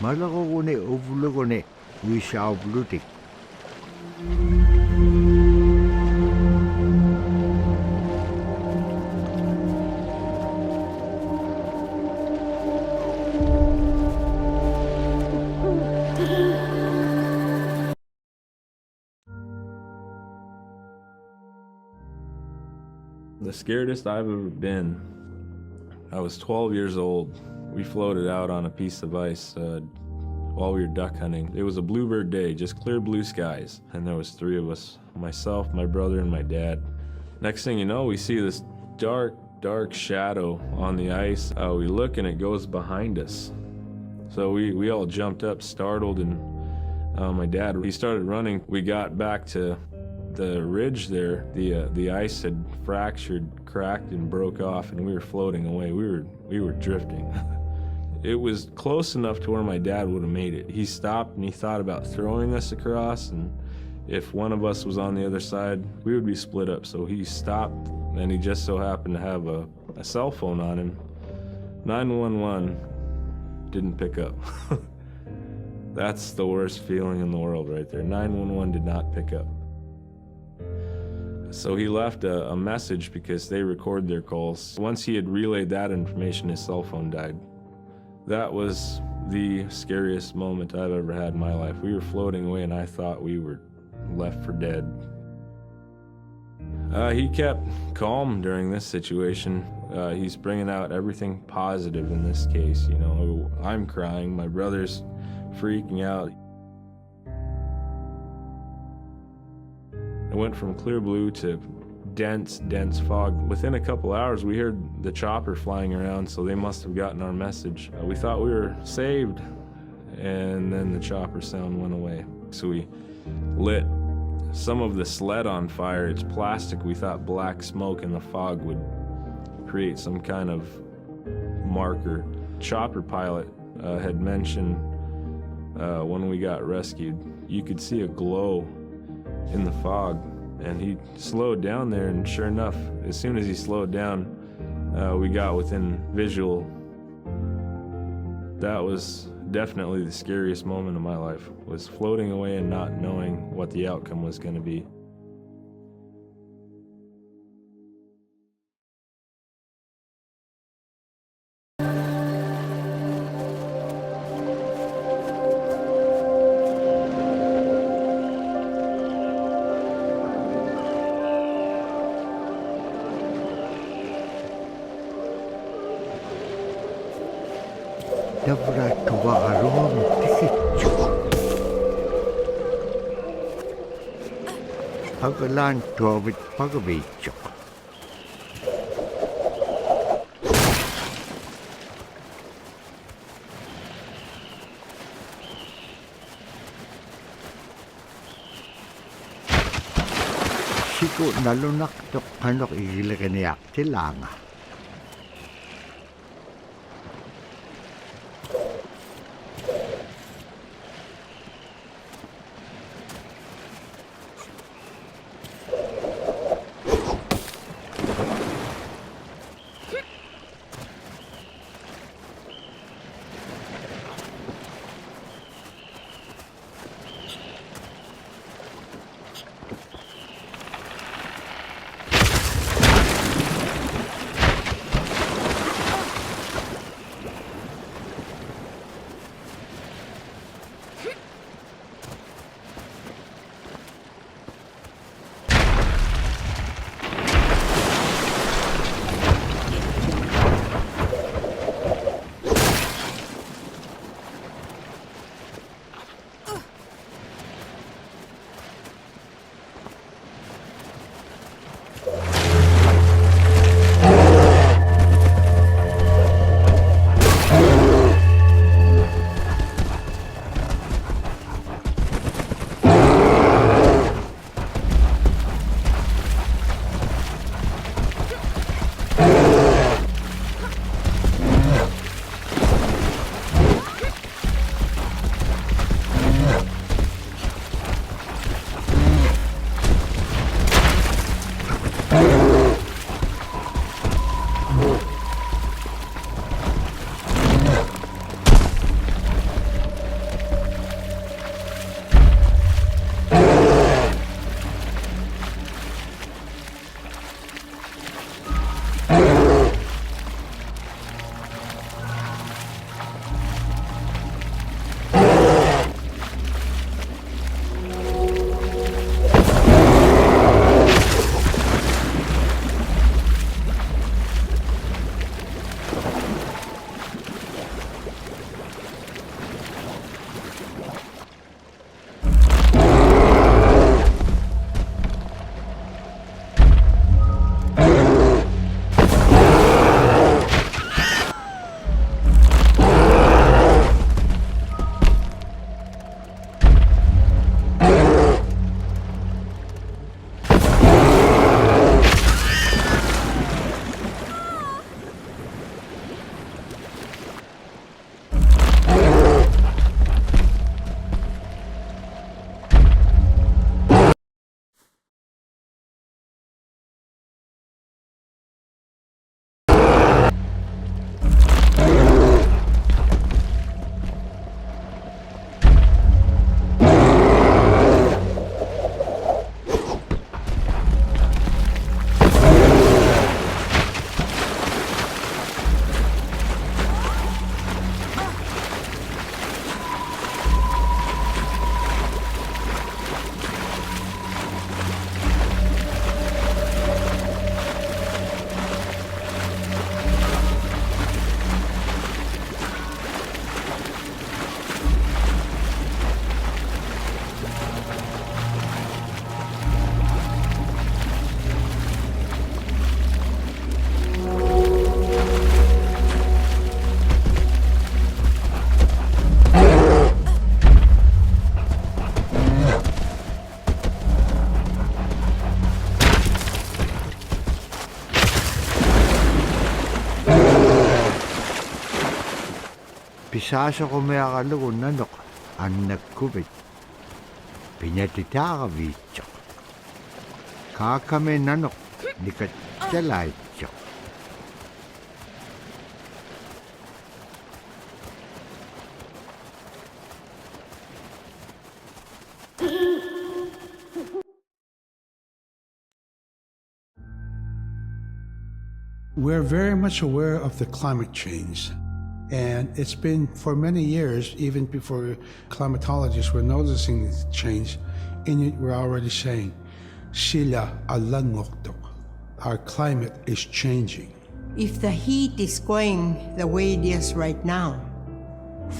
Malakogone ovulogone wishaublutik. The scaredest I've ever been, I was 12 years old. We floated out on a piece of ice while we were duck hunting. It was a bluebird day, just clear blue skies. And there was 3 of us, myself, my brother, and my dad. Next thing you know, we see this dark shadow on the ice. We look and it goes behind us. So we all jumped up, startled, and my dad, he started running. We got back to the ridge there. The ice had fractured, cracked, and broke off, and we were floating away. We were drifting. It was close enough to where my dad would have made it. He stopped and he thought about throwing us across, and if one of us was on the other side, we would be split up. So he stopped, and he just so happened to have a cell phone on him. 911 didn't pick up. That's the worst feeling in the world right there. 911 did not pick up. So he left a message because they record their calls. Once he had relayed that information, his cell phone died. That was the scariest moment I've ever had in my life. We were floating away and I thought we were left for dead. He kept calm during this situation. He's bringing out everything positive in this case. You know, I'm crying, my brother's freaking out. It went from clear blue to dense fog. Within a couple hours, we heard the chopper flying around, so they must have gotten our message. We thought we were saved, and then the chopper sound went away. So we lit some of the sled on fire. It's plastic. We thought black smoke in the fog would create some kind of marker. Chopper pilot had mentioned when we got rescued, you could see a glow in the fog, and he slowed down there, and sure enough, as soon as he slowed down, we got within visual. That was definitely the scariest moment of my life, was floating away and not knowing what the outcome was going to be. Dabra tuwa aron tikityo. Pagalan tuwabit pagabityo. Siko nalunak tok kanok igilakaniak tilanga. Pisasa ko may akalugon nanok, anak kubit. Pinatitaka bicho. Kakame nanok, dikat chalacho. We're very much aware of the climate change. And it's been for many years, even before climatologists were noticing this change, Inuit were already saying, Sila alangoktok. Our climate is changing. If the heat is going the way it is right now,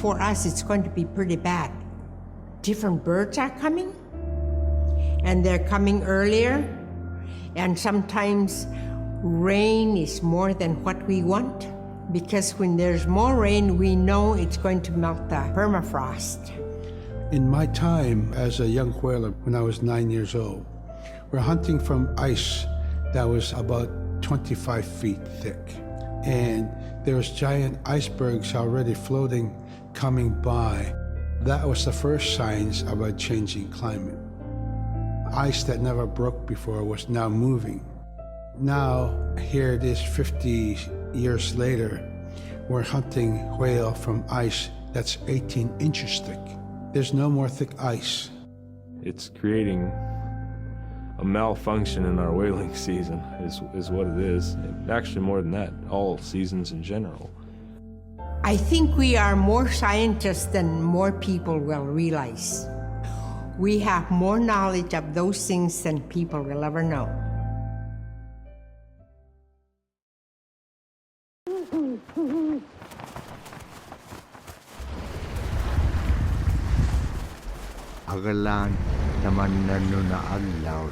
for us it's going to be pretty bad. Different birds are coming, and they're coming earlier, and sometimes rain is more than what we want, because when there's more rain, we know it's going to melt the permafrost. In my time as a young whaler, when I was 9 years old, we're hunting from ice that was about 25 feet thick. And there was giant icebergs already floating, coming by. That was the first signs of a changing climate. Ice that never broke before was now moving. Now, here it is 50 years later, we're hunting whale from ice that's 18 inches thick. There's no more thick ice. It's creating a malfunction in our whaling season is what it is. And actually more than that, all seasons in general. I think we are more scientists than more people will realize. We have more knowledge of those things than people will ever know. Agalan naman na adlaw.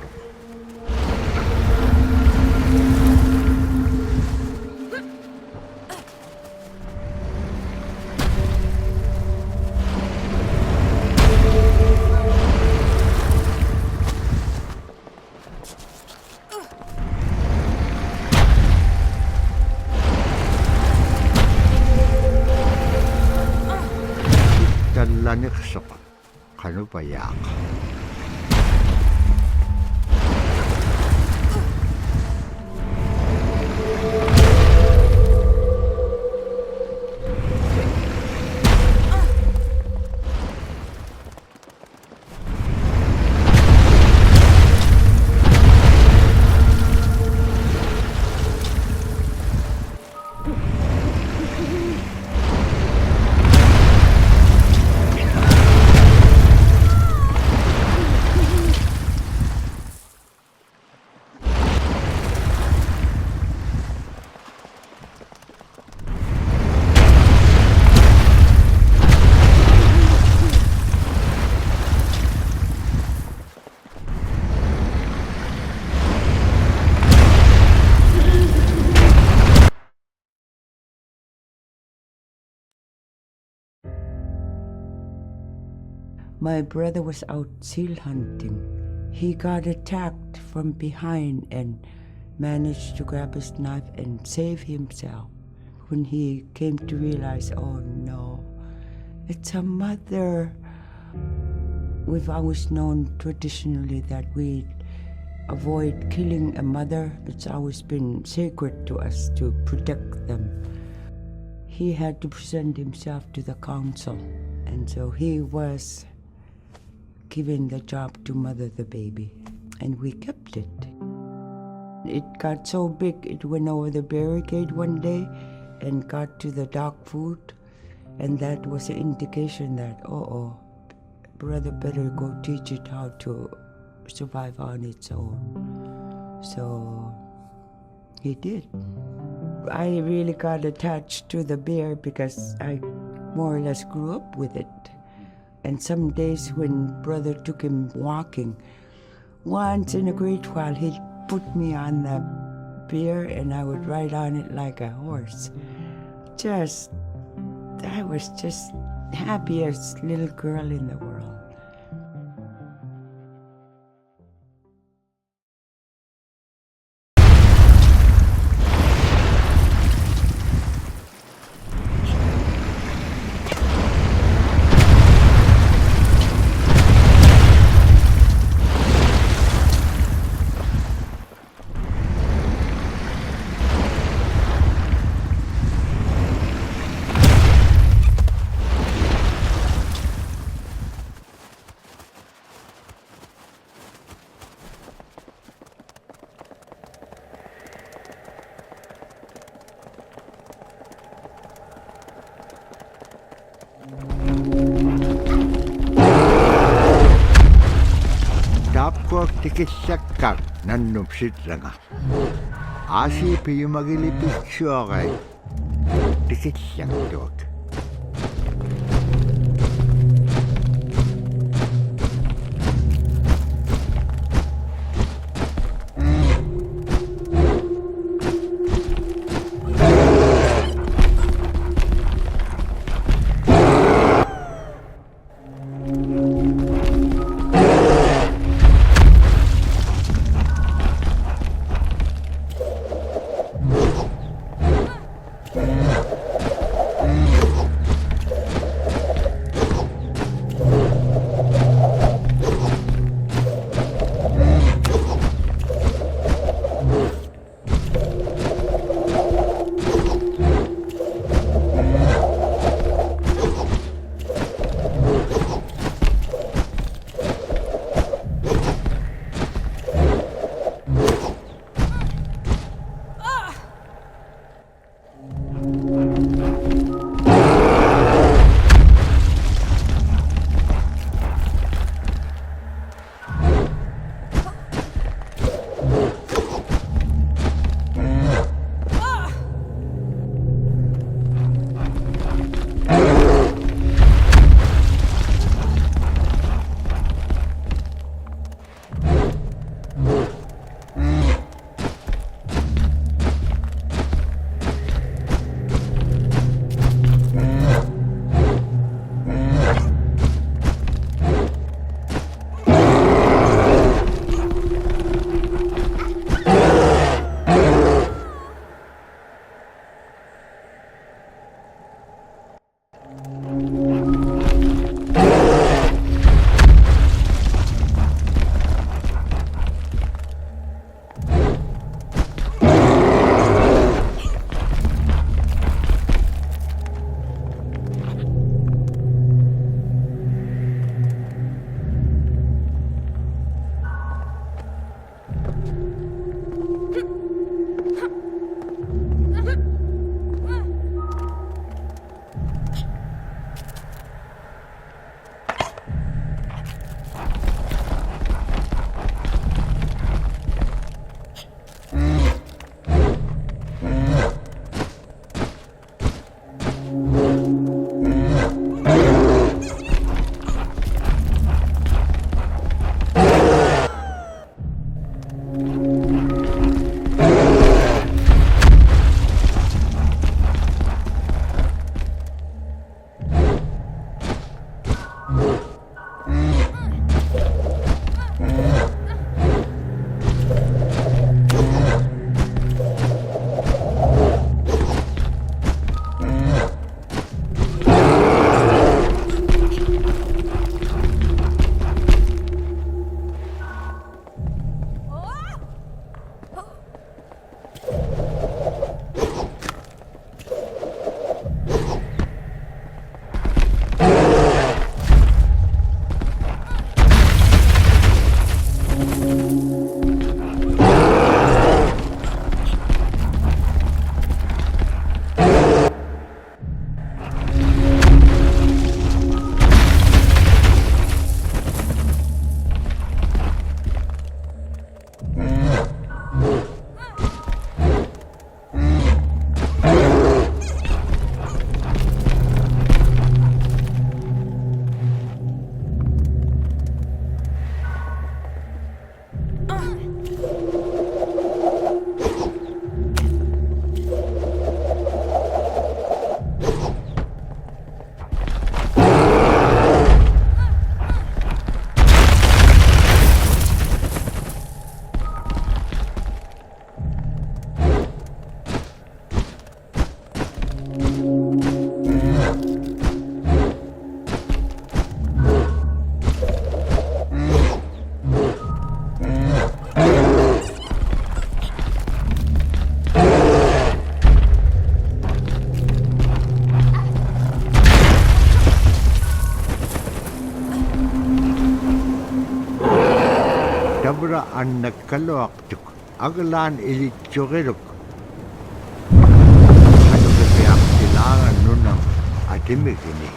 Kalanik sopa, kanu payak. My brother was out seal hunting. He got attacked from behind and managed to grab his knife and save himself. When he came to realize, oh no, it's a mother. We've always known traditionally that we avoid killing a mother. It's always been sacred to us to protect them. He had to present himself to the council, and so he was given the job to mother the baby, and we kept it. It got so big, it went over the barricade one day and got to the dog food, and that was an indication that, brother better go teach it how to survive on its own. So he did. I really got attached to the bear because I more or less grew up with it. And some days when brother took him walking, once in a great while he'd put me on the bear and I would ride on it like a horse. I was just happiest little girl in the world. Tapkuak tikissakkaak nannupsitlanga. Aasi piyumagilipitsuagai tikissaktuak. Dabra an nagkaluaktuk, aglan ilitsuriluk. Ano kapiang silangan nun ng atimik ini.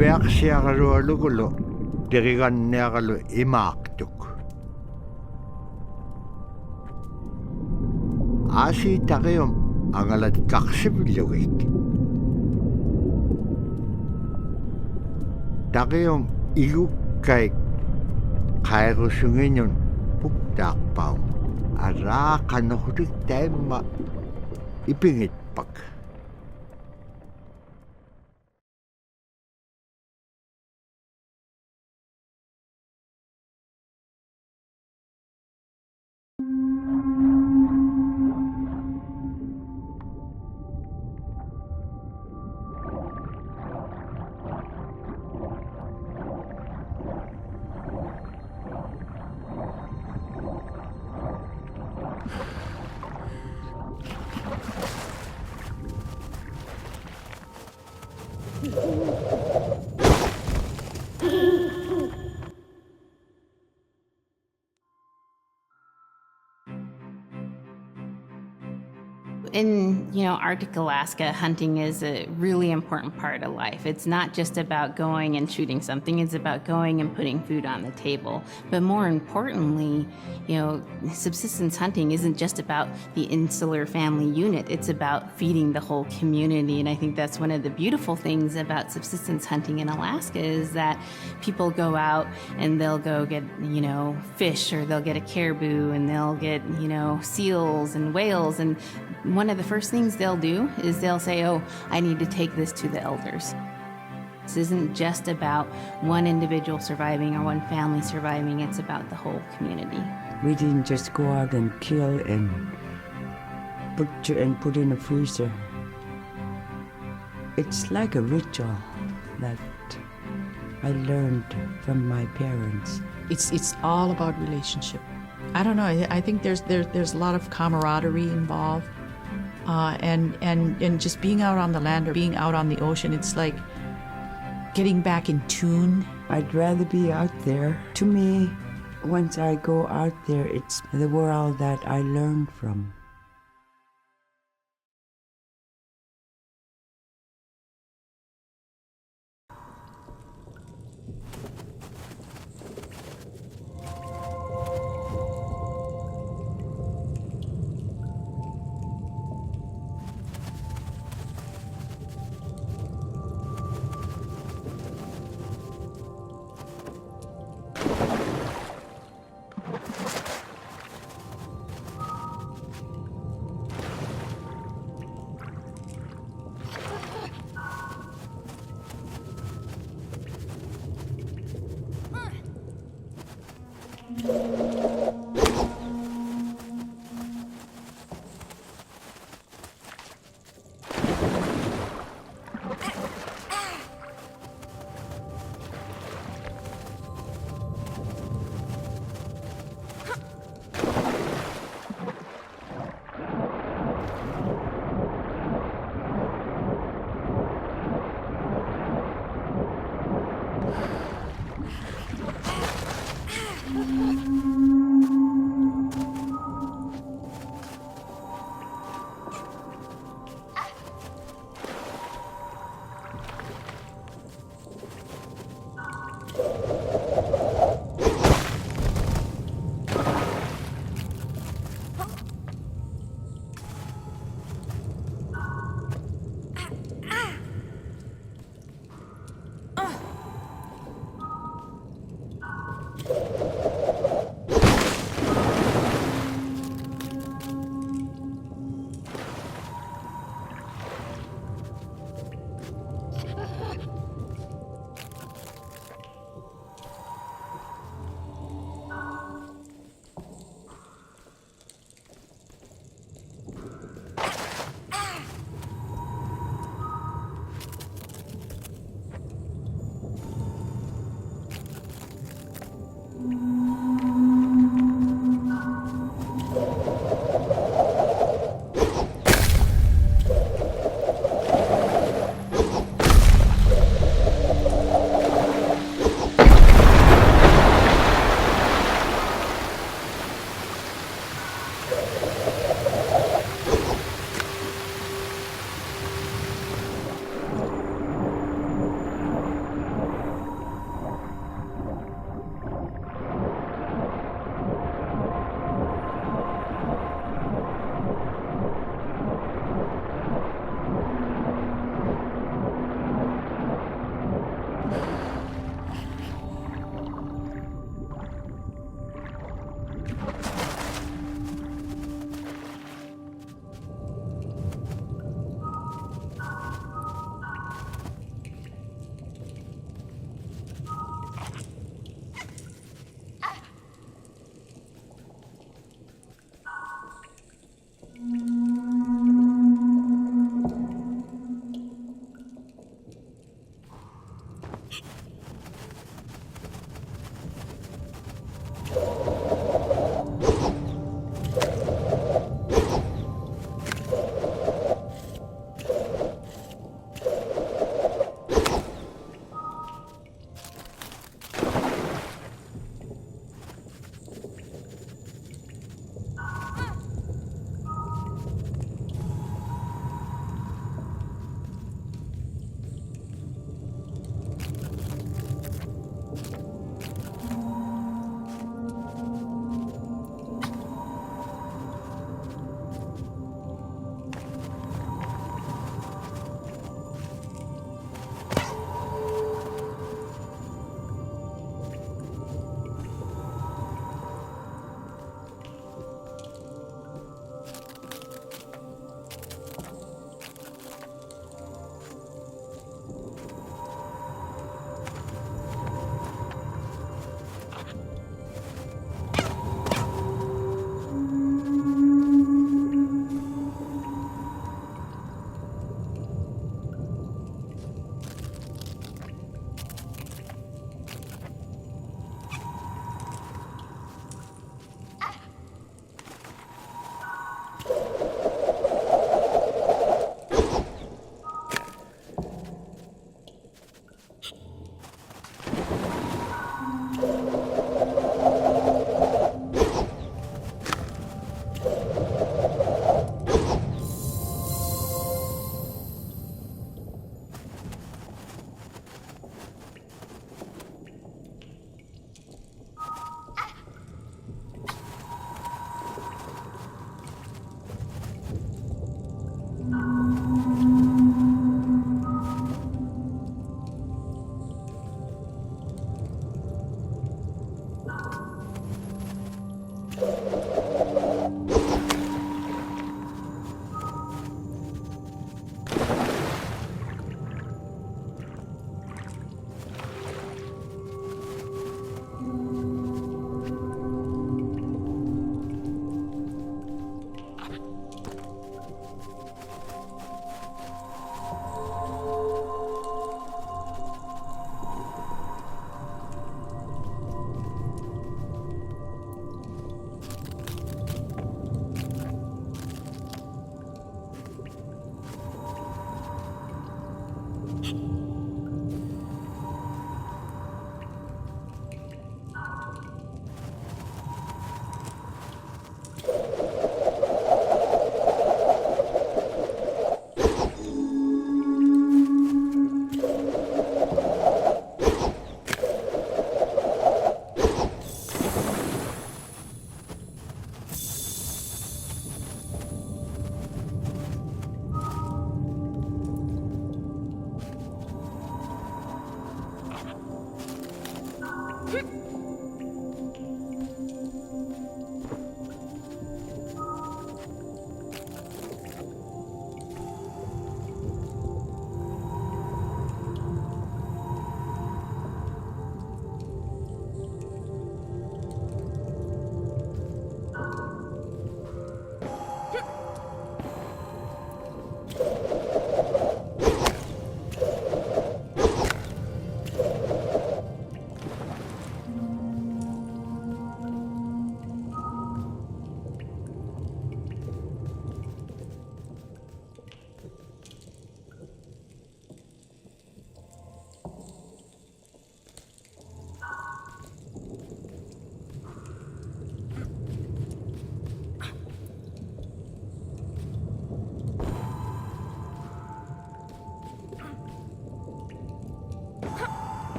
Iveaksiagalualugulu diriganniagalu imaaqtuk. Aasi taqium angalat karsivillugik. Taqium igukkaik qairusunginun puktaaqpaum araaqanorlik taimma ipingitpak. In, Arctic Alaska, hunting is a really important part of life. It's not just about going and shooting something, it's about going and putting food on the table. But more importantly, subsistence hunting isn't just about the insular family unit, it's about feeding the whole community. And I think that's one of the beautiful things about subsistence hunting in Alaska is that people go out and they'll go get, fish, or they'll get a caribou, and they'll get, seals and whales. And one of the first things they'll do is they'll say, oh, I need to take this to the elders. This isn't just about one individual surviving or one family surviving, it's about the whole community. We didn't just go out and kill and put in a freezer. It's like a ritual that I learned from my parents. It's all about relationship. I don't know. I think there's a lot of camaraderie involved, and just being out on the land or being out on the ocean. It's like getting back in tune. I'd rather be out there. To me, once I go out there, it's the world that I learn from.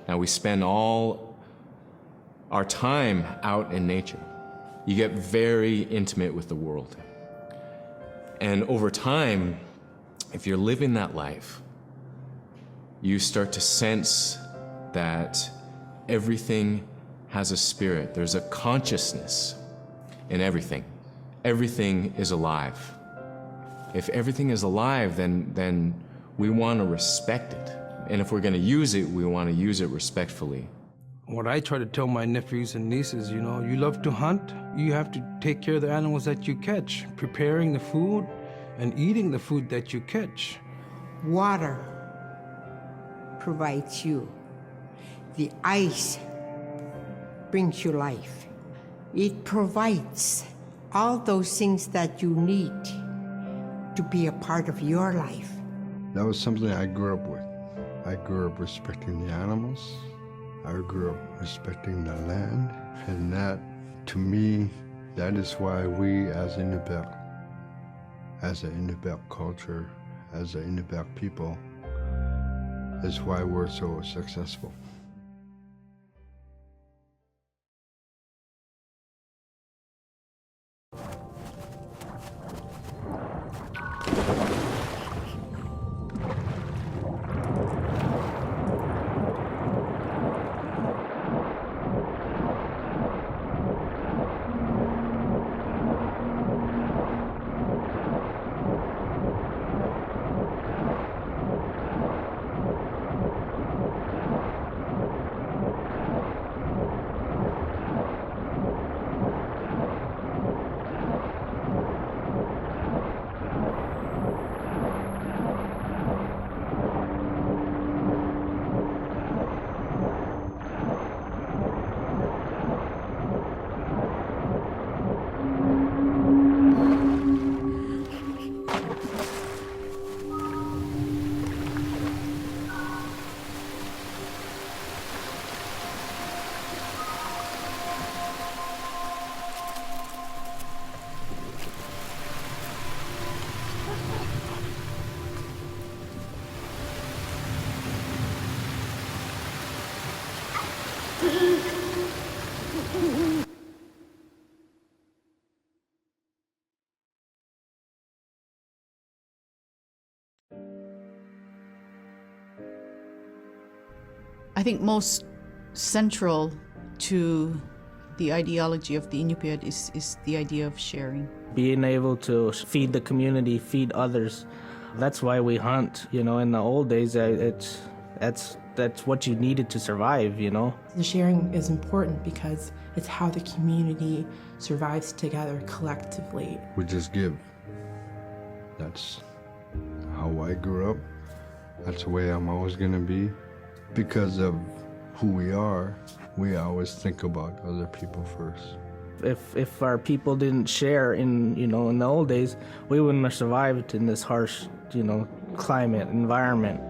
Now we spend all our time out in nature. You get very intimate with the world. And over time, if you're living that life, you start to sense that everything has a spirit. There's a consciousness in everything. Everything is alive. If everything is alive, then we want to respect it. And if we're going to use it, we want to use it respectfully. What I try to tell my nephews and nieces, you know, you love to hunt, you have to take care of the animals that you catch, preparing the food and eating the food that you catch. Water provides you. The ice brings you life. It provides all those things that you need to be a part of your life. That was something I grew up with. I grew up respecting the animals. I grew up respecting the land. And that, to me, that is why we as Inupiaq, as an Inupiaq culture, as an Inupiaq people, is why we're so successful. I think most central to the ideology of the Inupiat is the idea of sharing. Being able to feed the community, feed others. That's why we hunt. You know, in the old days, that's what you needed to survive, you know. The sharing is important because it's how the community survives together collectively. We just give. That's how I grew up. That's the way I'm always gonna be. Because of who we are, we always think about other people first. If our people didn't share in the old days, we wouldn't have survived in this harsh, climate, environment.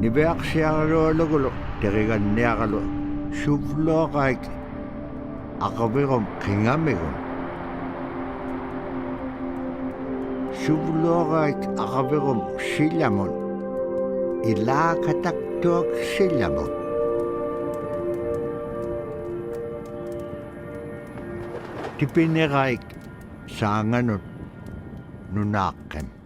Nibeak siangalo lugulo, terigan niakalo, shuvlo kaik, akabigom kingamigom. Shuvlo kaik akabigom silamon, ila kataktok silamon. Tipinekaik sanganut nunaken.